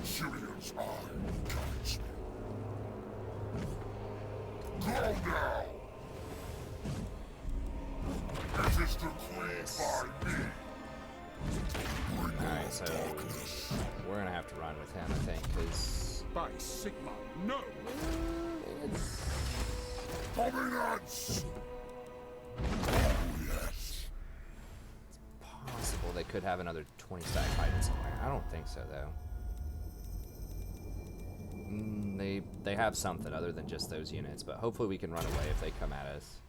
Syrian's eye guides me. Go now! It is decreed by me. Bring Alright, on so darkness. we're gonna have to run with him, I think, because By Sigmund, no! it's Dominance! Oh, yes. possible they could have another 20 stack hiding somewhere. I don't think so, though. They have something other than just those units, but hopefully we can run away if they come at us.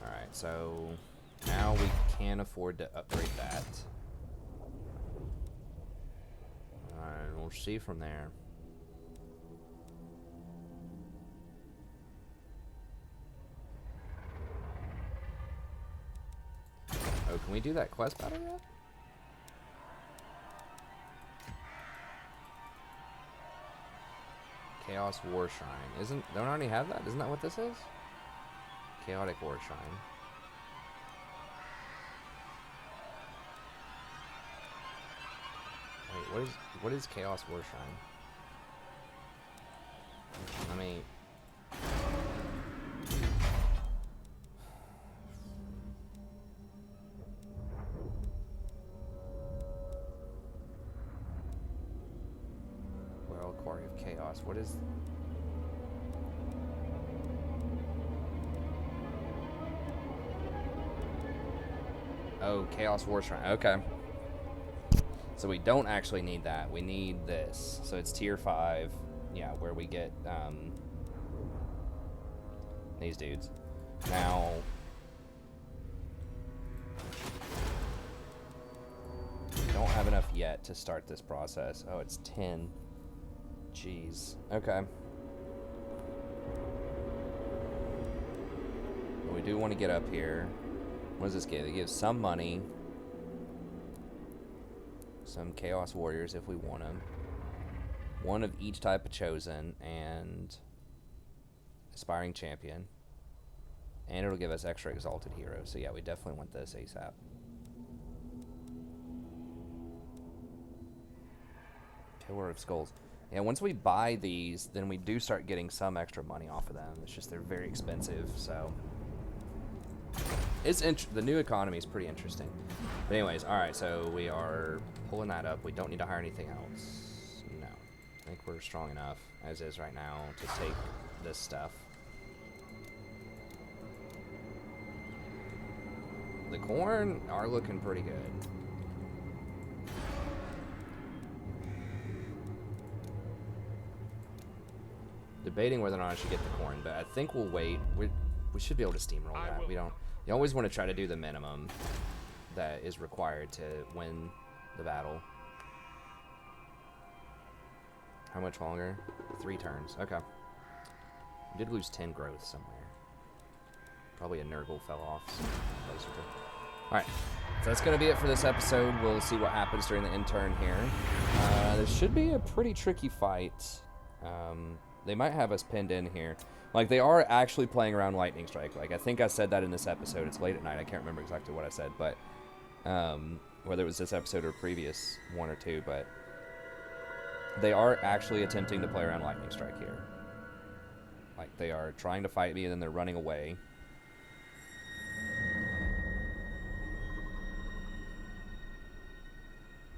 Alright, so now we can afford to upgrade that. Alright, we'll see from there. Oh, can we do that quest battle yet? Chaos War Shrine. Don't I already have that? Isn't that what this is? Chaotic War Shrine. Wait, what is Chaos War Shrine? I mean, World Quarry of Chaos. What is? Oh, Chaos War Shrine. Okay. So we don't actually need that. We need this. So it's tier 5. Yeah, where we get these dudes. Now, we don't have enough yet to start this process. Oh, it's 10. Jeez. Okay. We do want to get up here. What does this give? It gives some money. Some Chaos Warriors if we want them. One of each type of Chosen and Aspiring Champion. And it'll give us extra Exalted Hero. So yeah, we definitely want this ASAP. Killer of Skulls. Yeah, once we buy these, then we do start getting some extra money off of them. It's just they're very expensive, so... It's the new economy is pretty interesting. But anyways, alright, so we are pulling that up. We don't need to hire anything else. No. I think we're strong enough, as is right now, to take this stuff. The corn are looking pretty good. Debating whether or not I should get the corn, but I think we'll wait. We should be able to steamroll that. We don't. You always want to try to do the minimum that is required to win the battle. How much longer? 3 turns. Okay. We did lose 10 growth somewhere. Probably a Nurgle fell off. Alright. So that's going to be it for this episode. We'll see what happens during the intern here. This should be a pretty tricky fight. They might have us pinned in here. Like, they are actually playing around Lightning Strike. Like, I think I said that in this episode. It's late at night. I can't remember exactly what I said, but whether it was this episode or previous 1 or 2, but they are actually attempting to play around Lightning Strike here. Like, they are trying to fight me, and then they're running away.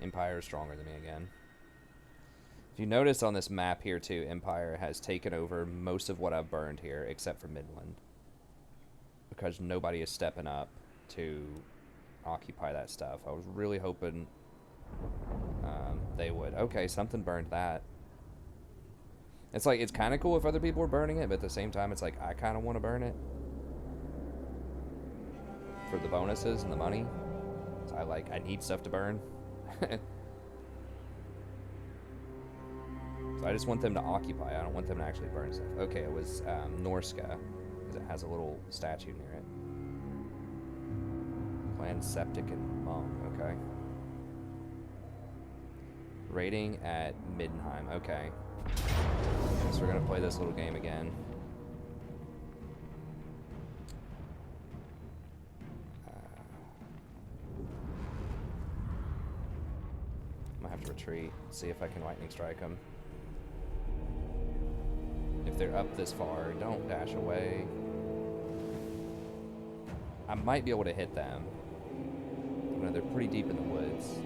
Empire is stronger than me again. If you notice on this map here too, Empire has taken over most of what I've burned here, except for Midland. Because nobody is stepping up to occupy that stuff. I was really hoping they would. Okay, something burned that. It's like, it's kind of cool if other people are burning it, but at the same time, it's like, I kind of want to burn it. For the bonuses and the money. So I need stuff to burn. So I just want them to occupy. I don't want them to actually burn stuff. Okay, it was Norska, because it has a little statue near it. Clan Septic and Monk, okay. Rating at Middenheim, okay. So we're going to play this little game again. I'm going to have to retreat, see if I can lightning strike them. If they're up this far, don't dash away. I might be able to hit them. You know, they're pretty deep in the woods.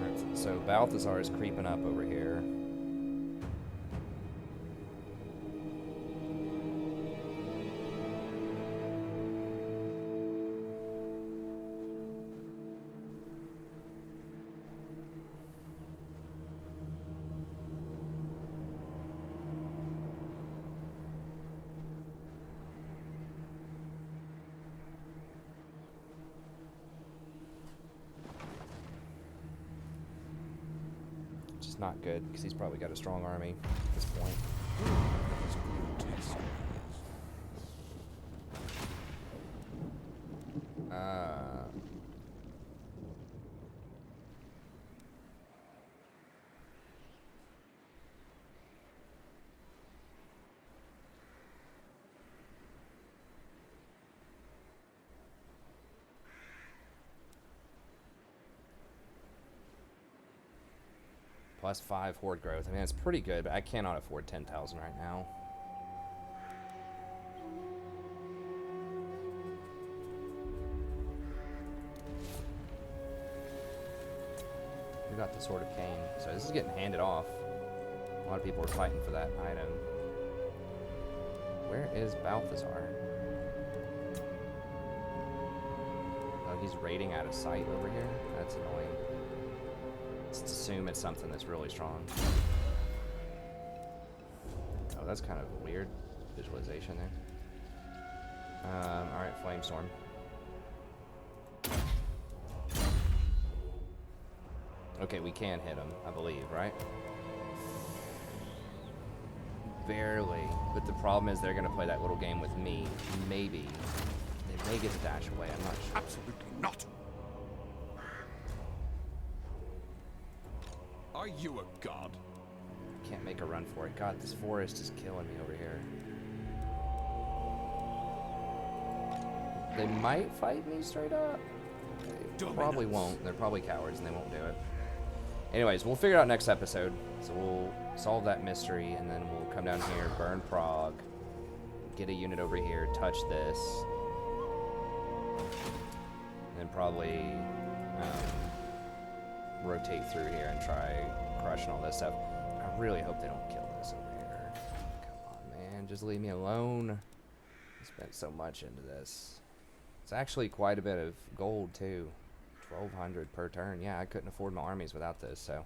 Alright, so Balthazar is creeping up over here. is not good, because he's probably got a strong army at this point. These grotesque Plus 5 horde growth. I mean, it's pretty good, but I cannot afford 10,000 right now. We got the Sword of Cain. So this is getting handed off. A lot of people are fighting for that item. Where is Balthazar? Oh, he's raiding out of sight over here? That's annoying. Let's assume it's something that's really strong. Oh, that's kind of a weird visualization there. Alright, Flamestorm. Okay, we can hit him, I believe, right? Barely. But the problem is they're going to play that little game with me. Maybe. They may get the dash away, I'm not sure. Absolutely not. Are you a god? Can't make a run for it. God, this forest is killing me over here. They might fight me straight up. They probably won't. They're probably cowards and they won't do it. Anyways, we'll figure it out next episode. So we'll solve that mystery and then we'll come down here, burn Prague, get a unit over here, touch this, and then probably rotate through here and try crushing all this stuff. I really hope they don't kill this over here. Come on, man. Just leave me alone. I spent so much into this. It's actually quite a bit of gold, too. 1,200 per turn. Yeah, I couldn't afford my armies without this, so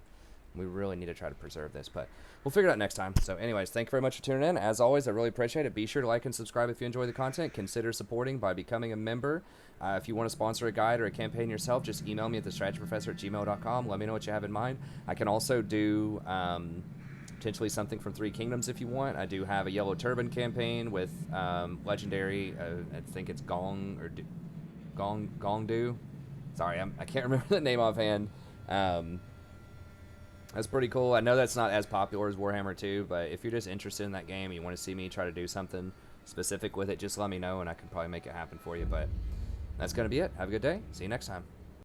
we really need to try to preserve this, but we'll figure it out next time. So anyways, thank you very much for tuning in. As always, I really appreciate it. Be sure to like and subscribe if you enjoy the content. Consider supporting by becoming a member. If you want to sponsor a guide or a campaign yourself, just email me at thestrategyprofessor@gmail.com. Let me know what you have in mind. I can also do potentially something from Three Kingdoms if you want. I do have a Yellow Turban campaign with legendary, I think it's Gongdu. Sorry, I can't remember the name offhand. That's pretty cool. I know that's not as popular as Warhammer 2, but if you're just interested in that game, you want to see me try to do something specific with it, just let me know and I can probably make it happen for you. But that's going to be it. Have a good day. See you next time.